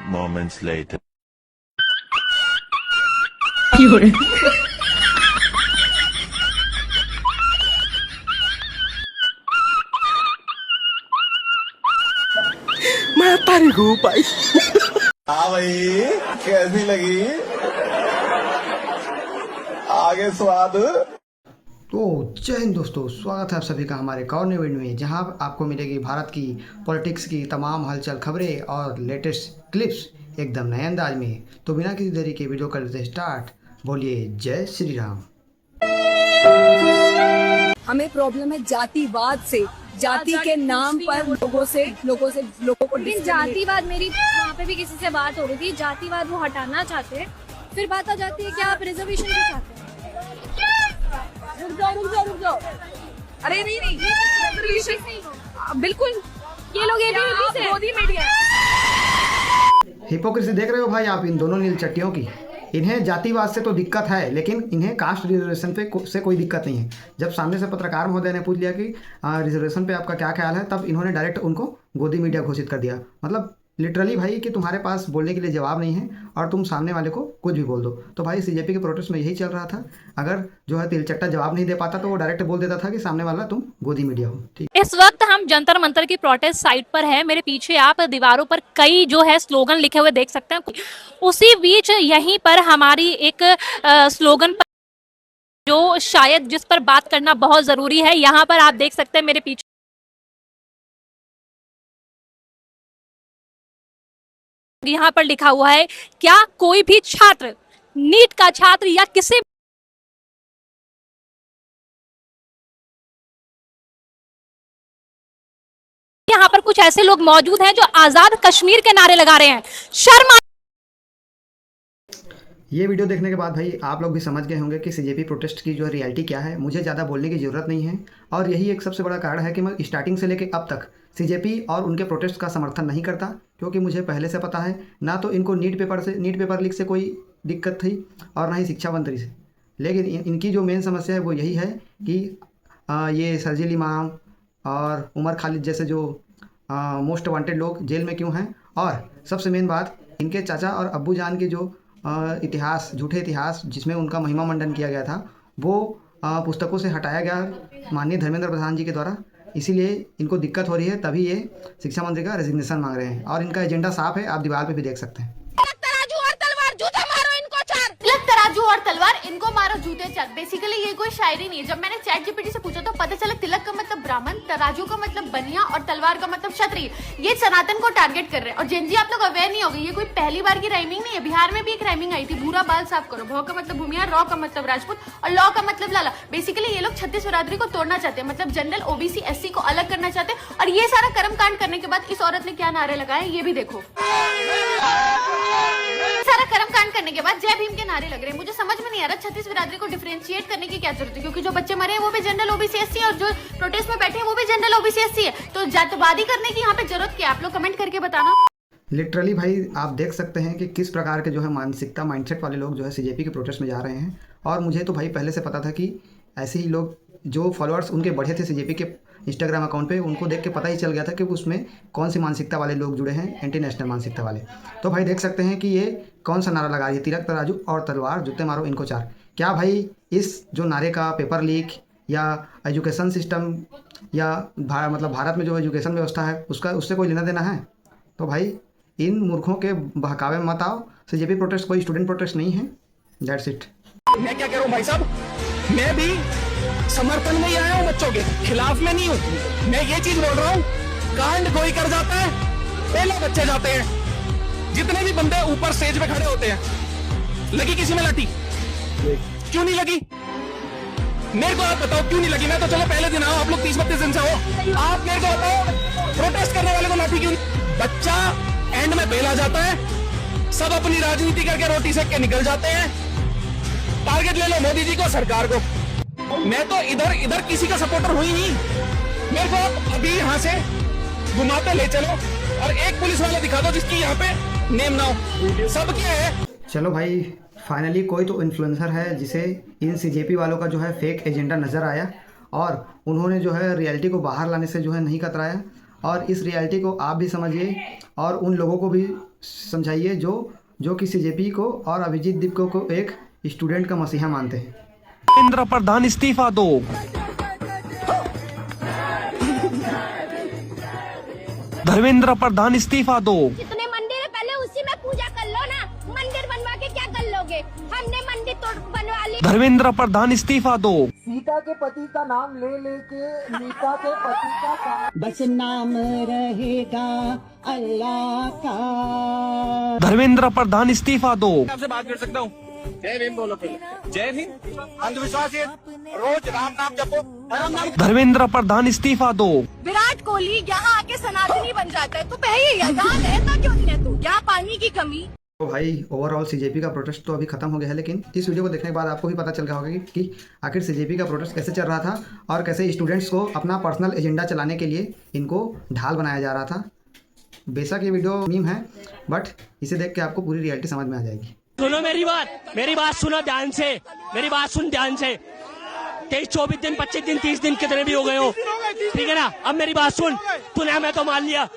moments later. मैं तारी हूँ भाई। हाँ भाई, कैसी लगी? आगे स्वाद। तो जय हिंद दोस्तों, स्वागत है आप सभी का हमारे एक और नए वीडियो में, जहां आपको मिलेगी भारत की पॉलिटिक्स की तमाम हलचल खबरें और लेटेस्ट क्लिप्स एकदम नए अंदाज में। तो बिना किसी देरी के वीडियो कर देते स्टार्ट। बोलिए जय श्री राम। हमें प्रॉब्लम है जातिवाद से, जाति के नाम पर लोगों को लेकिन जातिवाद, मेरी वहाँ पे भी किसी से बात हो रही थी, जातिवाद वो हटाना चाहते हैं। फिर बात आ जाती है कि आप रिजर्वेशन भी चाहते हैं। रुक जाओ। अरे नहीं बिल्कुल, ये लोग ABVP से मोदी मीडिया। हिपोक्रेसी देख रहे हो भाई आप इन दोनों नील चट्टियों की। इन्हें जातिवाद से तो दिक्कत है, लेकिन इन्हें कास्ट रिजर्वेशन से कोई दिक्कत नहीं है। जब सामने से पत्रकार महोदय ने पूछ लिया कि रिजर्वेशन पे आपका क्या ख्याल है, तब इन्होंने डायरेक्ट उनको गोदी मीडिया घोषित कर दिया। मतलब लिटरली भाई कि तुम्हारे पास बोलने के लिए जवाब नहीं है और तुम सामने वाले को कुछ भी बोल दो। तो भाई CJP के प्रोटेस्ट में यही चल रहा था। अगर जो है तिलचट्टा जवाब नहीं दे पाता तो वो डायरेक्ट बोल देता था कि सामने वाला तुम गोदी मीडिया हो। ठीक। इस वक्त हम जंतर मंतर की प्रोटेस्ट साइट पर है। मेरे पीछे आप दीवारों पर कई जो है स्लोगन लिखे हुए देख सकते हैं। उसी बीच यहीं पर हमारी एक स्लोगन पर जो शायद जिस पर बात करना बहुत जरूरी है, यहाँ पर आप देख सकते हैं मेरे पीछे यहाँ पर लिखा हुआ है, क्या कोई भी छात्र, नीट का छात्र या किसी यहाँ पर कुछ ऐसे लोग मौजूद हैं जो आजाद कश्मीर के नारे लगा रहे हैं। शर्म। ये वीडियो देखने के बाद भाई आप लोग भी समझ गए होंगे कि CJP प्रोटेस्ट की जो रियलिटी क्या है। मुझे ज़्यादा बोलने की ज़रूरत नहीं है और यही एक सबसे बड़ा कारण है कि मैं स्टार्टिंग से लेकर अब तक CJP और उनके प्रोटेस्ट का समर्थन नहीं करता, क्योंकि मुझे पहले से पता है ना तो इनको नीट पेपर लीक से कोई दिक्कत थी और ना ही शिक्षा मंत्री से। लेकिन इनकी जो मेन समस्या है वो यही है कि ये शर्जील इमाम और उमर खालिद जैसे जो मोस्ट वांटेड लोग जेल में क्यों हैं। और सबसे मेन बात, इनके चाचा और अब्बू जान के जो इतिहास, झूठे इतिहास जिसमें उनका महिमा मंडन किया गया था, वो पुस्तकों से हटाया गया माननीय धर्मेंद्र प्रधान जी के द्वारा। इसीलिए इनको दिक्कत हो रही है, तभी ये शिक्षा मंत्री का रेजिग्नेशन मांग रहे हैं और इनका एजेंडा साफ है, आप दीवार पे भी देख सकते हैं। तराजू और तलवार इनको मारो जूते चल। बेसिकली ये कोई शायरी नहीं है। जब मैंने ChatGPT से पूछा तो पता चला तिलक का मतलब ब्राह्मण, तराजू का मतलब बनिया और तलवार का मतलब क्षत्रिय। ये सनातन को टारगेट कर रहे हैं। और जेनजी आप लोग अवेयर नहीं होगी, ये कोई पहली बार की राइमिंग नहीं है। बिहार में भी एक राइमिंग आई थी, भूरा बाल साफ करो। भौ का मतलब भूमिहार, रॉ का मतलब राजपूत और लॉ का मतलब लाला। बेसिकली ये लोग छत्तीस बिरादरी को तोड़ना चाहते हैं, मतलब जनरल OBC SC को अलग करना चाहते हैं। और ये सारा कर्म कांड करने के बाद इस औरत ने क्या नारे लगाए ये भी देखो। सारा कर्म कांड करने के बाद जय भीम के नारे लग रहे हैं। मुझे समझ में नहीं आ रहा छत्तीस बिरादरी को डिफरेंशिएट करने की क्या जरूरत है, क्योंकि जो बच्चे मरे हैं वो भी जनरल OBC SC और जो प्रोटेस्ट में बैठे हैं वो भी जनरल OBC SC है। तो जातवादी करने की यहाँ पे जरूरत क्या, आप लोग कमेंट करके बताना। लिटरली भाई आप देख सकते हैं कि किस प्रकार के जो है मानसिकता, माइंडसेट वाले लोग जो है CJP के प्रोटेस्ट में जा रहे हैं। और मुझे तो भाई पहले से पता था कि ऐसे ही लोग, जो फॉलोअर्स उनके बढ़े थे CJP के इंस्टाग्राम अकाउंट पे, उनको देख के पता ही चल गया था कि उसमें कौन सी मानसिकता वाले लोग जुड़े हैं, एंटी नेशनल मानसिकता वाले। तो भाई देख सकते हैं कि ये कौन सा नारा लगा रही है, तिलक तराजू और तलवार, जूते मारो इनको चार। क्या भाई इस जो नारे का पेपर लीक या एजुकेशन सिस्टम या मतलब भारत में जो एजुकेशन व्यवस्था है उससे कोई लेना देना है? तो भाई इन मूर्खों के बहकावे में मत आओ। CJP प्रोटेस्ट कोई स्टूडेंट प्रोटेस्ट नहीं है। That's it. मैं क्या कह रहा हूँ भाई साहब, मैं भी समर्थन में ही आया हूँ, बच्चों के खिलाफ में नहीं हूँ। मैं ये चीज बोल रहा हूँ, कांड कोई कर जाता है पहले बच्चे जाते हैं। जितने भी बंदे ऊपर स्टेज पे खड़े होते हैं, लगी किसी में लाठी? क्यों नहीं लगी? मेरे को आप बताओ क्यों नहीं लगी? मैं तो चलो पहले दिन आओ, आप लोग 30-32 दिन से हो, आप मेरे को बताओ प्रोटेस्ट करने वाले को लाठी क्यों नहीं? बच्चा एंड में बेला जाता है, सब अपनी राजनीति करके रोटी सेक के निकल जाते हैं। टारगेट ले लो मोदी जी को, सरकार को। मैं तो इधर किसी का सपोर्टर हुई नहीं। मेरे को अभी यहाँ से घुमाते ले चलो और एक पुलिस वाला दिखा दो जिसकी यहाँ पे नेम ना हो। सब क्या है? चलो भाई फाइनली कोई तो इन्फ्लुएंसर है जिसे इन CJP वालों का जो है फेक एजेंडा नज़र आया और उन्होंने जो है रियलिटी को बाहर लाने से जो है नहीं कतराया। और इस रियलिटी को आप भी समझिए और उन लोगों को भी समझाइए जो कि सीजेपी को और अभिजीत दीपको को एक स्टूडेंट का मसीहा मानते हैं। धर्मेंद्र प्रधान इस्तीफा दो। धर्मेंद्र प्रधान इस्तीफा दो। जितने मंदिर है पहले उसी में पूजा कर लो ना, मंदिर बनवा के क्या कर लोगे? हमने मंदिर तो बनवा ली। धर्मेंद्र प्रधान इस्तीफा दो। सीता के पति का नाम ले लेके नीता के पति का बस नाम रहेगा अल्लाह का। धर्मेंद्र प्रधान इस्तीफा दो। आपसे बात कर सकता हूँ? जय भीम बोलो पहले। जय भीम। अंधविश्वास है, रोज राम नाम जपो, राम नाम। धर्मेंद्र प्रधान इस्तीफा दो। विराट कोहली यहाँ आके सनातनी बन जाता है, तो पहले यहाँ रहता क्यों नहीं है तू? यहाँ पानी की कमी। तो भाई ओवरऑल सीजेपी का प्रोटेस्ट तो अभी खत्म हो गया है, लेकिन इस वीडियो को देखने के बाद आपको भी पता चल गया होगा कि आखिर सीजेपी का प्रोटेस्ट कैसे चल रहा था और कैसे स्टूडेंट्स को अपना पर्सनल एजेंडा चलाने के लिए इनको ढाल बनाया जा रहा था। बेशक ये वीडियो मीम है, बट इसे देख के आपको पूरी रियलिटी समझ में आ जाएगी। सुनो मेरी बात सुनो ध्यान से, मेरी बात सुन ध्यान से। 23, 24 दिन, 25 दिन, 30 दिन कितने भी हो गए हो, ठीक है ना? अब मेरी बात सुन, तूने हमें तो मान लिया।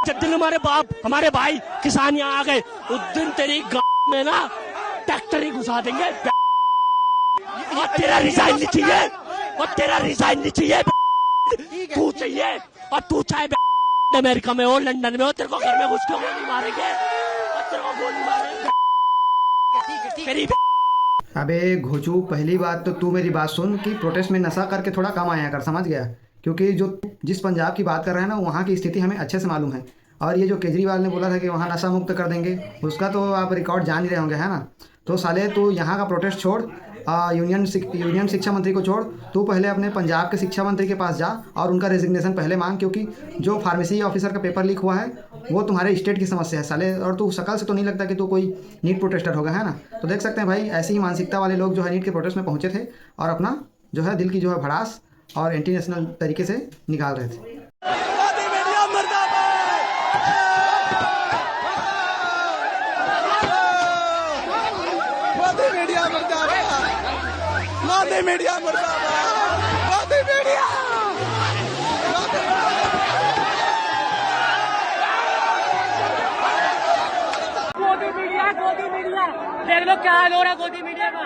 जब दिन हमारे बाप हमारे भाई किसान यहाँ आ गए, उस दिन तेरी गाँव में ना ट्रैक्टर ही घुसा देंगे। और तेरा रिजाइन नहीं चाहिए, और तेरा रिजाइन नहीं चाहिए, तू चाहिए। और तू चाहे अमेरिका में हो, लंदन में हो, तेरे को घर में घुस के गोली मारेंगे, और तेरे को गोली मारेंगे। अबे घोचू, पहली बात तो तू मेरी बात सुन कि प्रोटेस्ट में नशा करके थोड़ा कम आया कर, समझ गया? क्योंकि जिस पंजाब की बात कर रहे हैं ना, वहाँ की स्थिति हमें अच्छे से मालूम है। और ये जो केजरीवाल ने बोला था कि वहाँ नशा मुक्त कर देंगे, उसका तो आप रिकॉर्ड जान ही रहे होंगे, है ना? तो साले तू यहाँ का प्रोटेस्ट छोड़, यूनियन शिक्षा मंत्री को छोड़, तू पहले अपने पंजाब के शिक्षा मंत्री के पास जा और उनका रेजिग्नेशन पहले मांग, क्योंकि जो फार्मेसी ऑफिसर का पेपर लीक हुआ है वो तुम्हारे स्टेट की समस्या है साले। और तू शकल से तो नहीं लगता कि तू कोई नीट प्रोटेस्टर होगा, है ना? तो देख सकते हैं भाई, ऐसी ही मानसिकता वाले लोग जो है नीट के प्रोटेस्ट में पहुँचे थे और अपना जो है दिल की जो है भड़ास और एंटी नेशनल तरीके से निकाल रहे थे। गोदी मीडिया देख लो क्या हाल हो रहा है गोदी मीडिया का।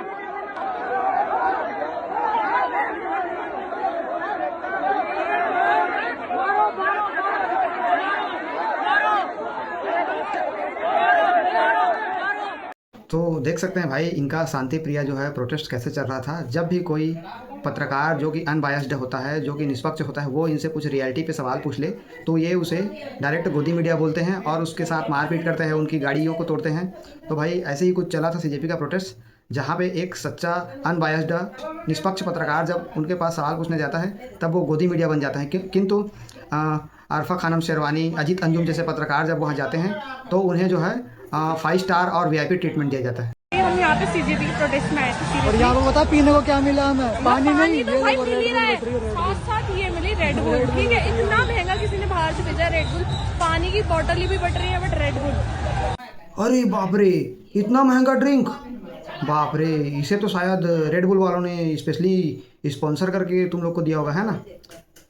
तो देख सकते हैं भाई, इनका शांति प्रिय जो है प्रोटेस्ट कैसे चल रहा था। जब भी कोई पत्रकार जो कि अनबायस्ड होता है, जो कि निष्पक्ष होता है, वो इनसे कुछ रियलिटी पे सवाल पूछ ले तो ये उसे डायरेक्ट गोदी मीडिया बोलते हैं और उसके साथ मारपीट करते हैं, उनकी गाड़ियों को तोड़ते हैं। तो भाई ऐसे ही कुछ चला था सीजेपी का प्रोटेस्ट, जहाँ पे एक सच्चा अनबायस्ड निष्पक्ष पत्रकार जब उनके पास सवाल पूछने जाता है तब वो गोदी मीडिया बन जाता है। किंतु अरफा खानम शेरवानी, अजीत अंजुम जैसे पत्रकार जब वहाँ जाते हैं तो उन्हें जो है 5 स्टार और VIP ट्रीटमेंट दिया जाता है। हम यहाँ पे सीजेपी के प्रोटेस्ट में आए थे। और यहाँ पे बता पीने को क्या मिला हमें? पानी नहीं, तो भाई मिल ही रहा है, साथ ये मिली रेड बुल, ठीक है? इतना महंगा किसी ने बाहर से भेजा रेड बुल, पानी की बोतल ही भी बट रही है बट रेड बुल। अरे बाप रे, इतना महंगा ड्रिंक, बाप रे! इसे तो शायद रेड बुल वालों ने स्पेशली स्पॉन्सर करके तुम लोग को दिया होगा, है ना?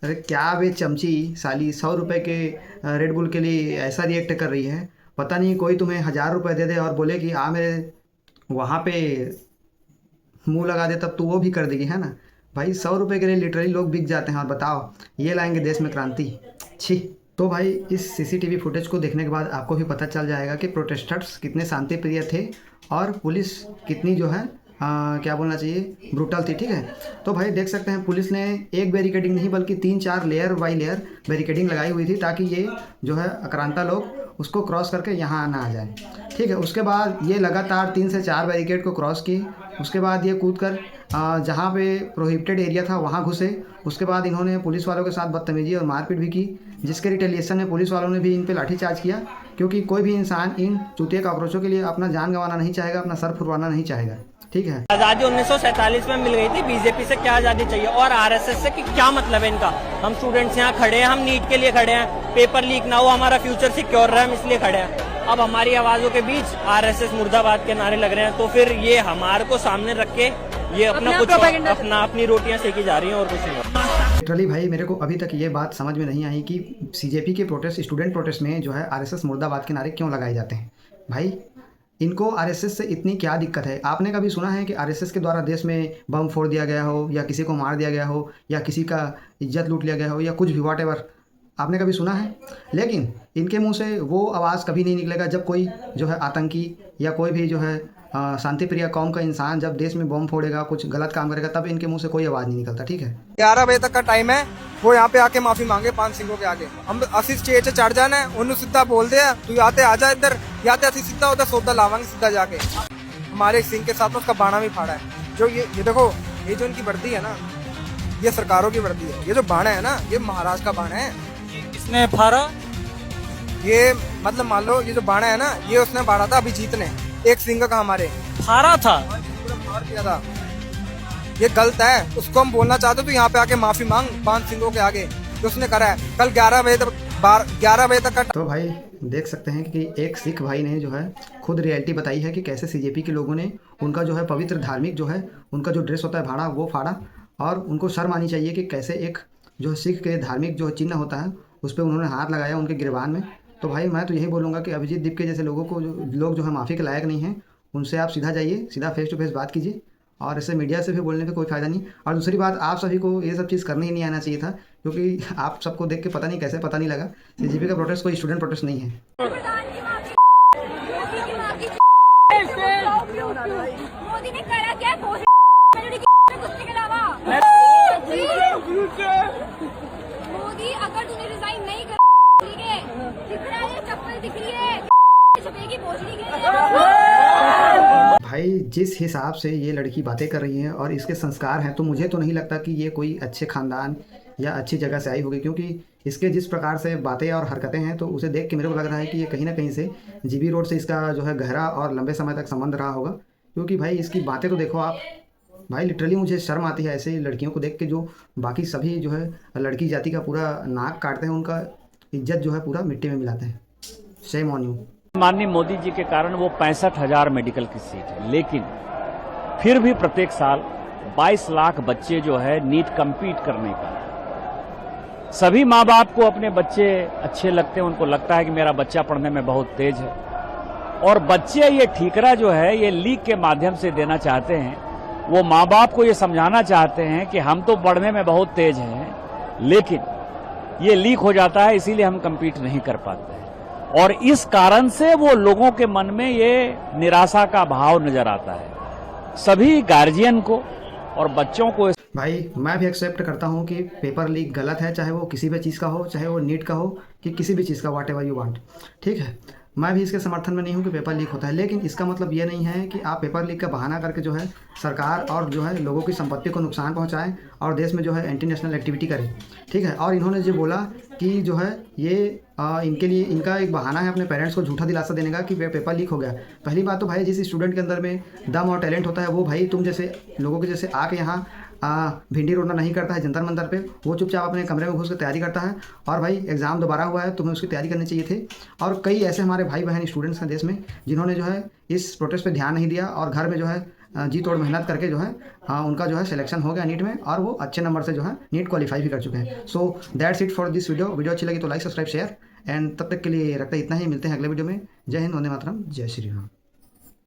अरे क्या वे चमची साली 100 रुपये के रेड बुल के लिए ऐसा रिएक्ट कर रही है। पता नहीं कोई तुम्हें 1000 रुपये दे दे और बोले कि मेरे वहाँ पे मुंह लगा दे, तब तो वो भी कर देगी, है ना? भाई 100 रुपये के लिए लिटरली लोग बिक जाते हैं और बताओ ये लाएंगे देश में क्रांति? छी! तो भाई इस CCTV फुटेज को देखने के बाद आपको भी पता चल जाएगा कि प्रोटेस्टर्स कितने शांति प्रिय थे और पुलिस कितनी जो है क्या बोलना चाहिए, ब्रूटल थी, ठीक है? तो भाई देख सकते हैं पुलिस ने एक बैरिकेडिंग नहीं बल्कि 3-4 लेयर बाई लेयर बैरिकेडिंग लगाई हुई थी ताकि ये जो है आक्रांता लोग उसको क्रॉस करके यहाँ ना आ जाए, ठीक है? उसके बाद ये लगातार 3 से 4 बैरिकेड को क्रॉस किए। उसके बाद ये कूद कर जहाँ पे प्रोहिबिटेड एरिया था वहाँ घुसे। उसके बाद इन्होंने पुलिस वालों के साथ बदतमीजी और मारपीट भी की, जिसके रिटेलिएशन में पुलिस वालों ने भी इन पे लाठीचार्ज किया, क्योंकि कोई भी इंसान इन चूतिया कॉकरोचों के लिए अपना जान गंवाना नहीं चाहेगा, अपना सर फुरवाना नहीं चाहेगा, ठीक है? आजादी 1947 में मिल गई थी, बीजेपी से क्या आजादी चाहिए और आरएसएस से कि क्या मतलब है इनका? हम स्टूडेंट्स यहाँ खड़े हैं, हम नीट के लिए खड़े हैं, पेपर लीक ना हो, हमारा फ्यूचर सिक्योर रहे, हम इसलिए खड़े हैं। अब हमारी आवाजों के बीच आरएसएस मुर्दाबाद के नारे लग रहे हैं, तो फिर ये हमारे को सामने रख के ये अपनी रोटियां सेकी जा रही हैं और कुछ नहीं। लिटरली भाई मेरे को अभी तक ये बात समझ में नहीं आई कि सीजेपी के प्रोटेस्ट, स्टूडेंट प्रोटेस्ट में जो है आरएसएस मुर्दाबाद के नारे क्यों लगाए जाते हैं। भाई इनको आरएसएस से इतनी क्या दिक्कत है? आपने कभी सुना है कि आरएसएस के द्वारा देश में बम फोड़ दिया गया हो, या किसी को मार दिया गया हो, या किसी का इज्जत लूट लिया गया हो, या कुछ भी व्हाटएवर? आपने कभी सुना है? लेकिन इनके मुंह से वो आवाज़ कभी नहीं निकलेगा जब कोई जो है आतंकी या कोई भी जो है शांति प्रिय कौम का इंसान जब देश में बम फोड़ेगा, कुछ गलत काम करेगा, तब इनके मुंह से कोई आवाज़ नहीं निकलता। ठीक है, 11 बजे तक का टाइम है, वो यहाँ पे आके माफी मांगे 5 सिंगों के आगे। हम 80 स्टेज से चढ़ जाना है, उन्होंने सीधा बोल दिया तू आते आ जा इधर, याते 80 सीधा उधर सौदा लावांगे सीधा जाके। हमारे सिंह के साथ उसका बाणा भी फाड़ा है। जो ये देखो, ये जो इनकी वर्दी है ना, ये सरकारों की वर्दी है। ये जो बाणा है ना, ये महाराज का बाणा है। किसने फाड़ा? ये मतलब मान लो ये जो बाणा है ना, ये उसने बाढ़ा था अभिजीत ने, एक सिंह का हमारे फाड़ा था, मार दिया था। ये गलत है, उसको हम बोलना चाहते तो यहाँ पे आके माफी मांग 5 सिंगों के आगे, जो उसने करा है। कल 11 बजे तक का। तो भाई देख सकते हैं कि एक सिख भाई ने जो है खुद रियलिटी बताई है कि कैसे सीजेपी के लोगों ने उनका जो है पवित्र धार्मिक जो है उनका जो ड्रेस होता है भाड़ा, वो फाड़ा। और उनको शर्म आनी चाहिए कि कैसे एक जो सिख के धार्मिक जो चिन्ह होता है उस पर उन्होंने हाथ लगाया उनके गिरबान में। तो भाई मैं तो यही बोलूँगा कि अभिजीत दीप के जैसे लोगों को लोग जो है माफ़ी के लायक नहीं हैं, उनसे आप सीधा जाइए, सीधा फेस टू फेस बात कीजिए, और इससे मीडिया से भी बोलने पे कोई फ़ायदा नहीं। और दूसरी बात, आप सभी को ये सब चीज़ करने ही नहीं आना चाहिए था, क्योंकि आप सबको देख के पता नहीं कैसे पता नहीं लगा सीजेपी का प्रोटेस्ट कोई स्टूडेंट प्रोटेस्ट नहीं है। मोदी ने करा क्या? मोदी अगर तूने रिजाइन नहीं कर, दिख रहा है चप्पल दिख रही है, छपेगी भोसड़ी भाई जिस हिसाब से ये लड़की बातें कर रही है और इसके संस्कार हैं, तो मुझे तो नहीं लगता कि ये कोई अच्छे ख़ानदान या अच्छी जगह से आई होगी, क्योंकि इसके जिस प्रकार से बातें और हरकतें हैं तो उसे देख के मेरे को लग रहा है कि ये कहीं ना कहीं से जीबी रोड से इसका जो है गहरा और लंबे समय तक संबंध रहा होगा। क्योंकि भाई इसकी बातें तो देखो आप, भाई लिटरली मुझे शर्म आती है ऐसे लड़कियों को देख के जो बाकी सभी जो है लड़की जाति का पूरा नाक काटते हैं, उनका इज्जत जो है पूरा मिट्टी में मिलाते हैं। Shame on you. माननीय मोदी जी के कारण वो 65,000 मेडिकल की सीट है, लेकिन फिर भी प्रत्येक साल 22 लाख बच्चे जो है नीट कम्पीट करने का। सभी माँ बाप को अपने बच्चे अच्छे लगते हैं, उनको लगता है कि मेरा बच्चा पढ़ने में बहुत तेज है, और बच्चे ये ठीकरा जो है ये लीक के माध्यम से देना चाहते हैं। वो माँ बाप को ये समझाना चाहते हैं कि हम तो पढ़ने में बहुत तेज हैं, लेकिन ये लीक हो जाता है, इसीलिए हम कम्पीट नहीं कर पाते हैं। और इस कारण से वो लोगों के मन में ये निराशा का भाव नजर आता है। सभी गार्जियन को और बच्चों को। भाई मैं भी एक्सेप्ट करता हूँ कि पेपर लीक गलत है, चाहे वो किसी भी चीज़ का हो, चाहे वो नीट का हो कि किसी भी चीज़ का, व्हाट एवर यू वांट, ठीक है। मैं भी इसके समर्थन में नहीं हूँ कि पेपर लीक होता है, लेकिन इसका मतलब ये नहीं है कि आप पेपर लीक का बहाना करके जो है सरकार और जो है लोगों की संपत्ति को नुकसान पहुँचाएं और देश में जो है एंटी नेशनल एक्टिविटी करें, ठीक है। और इन्होंने जो बोला कि जो है ये इनके लिए इनका एक बहाना है अपने पेरेंट्स को झूठा दिलासा देने का कि पेपर लीक हो गया। पहली बात तो भाई जिस स्टूडेंट के अंदर में दम और टैलेंट होता है वो भाई तुम जैसे लोगों के जैसे आके यहाँ भिंडी रोडना नहीं करता है जंतर मंतर पे, वो चुपचाप अपने कमरे में घुस कर तैयारी करता है। और भाई एग्ज़ाम दोबारा हुआ है, तुम्हें उसकी तैयारी करनी चाहिए थे। और कई ऐसे हमारे भाई बहन स्टूडेंट्स हैं देश में जिन्होंने जो है इस प्रोटेस्ट पे ध्यान नहीं दिया और घर में जो है जी तोड़ मेहनत करके जो है उनका जो है सिलेक्शन हो गया नीट में, और वो अच्छे नंबर से जो है नीट क्वालिफाई भी कर चुके हैं। So that's it for this video अच्छी लगी तो लाइक सब्सक्राइब शेयर, एंड तब तक के लिए रखते इतना ही। मिलते हैं अगले वीडियो में। जय हिंद, वंदे मातरम, जय श्री राम।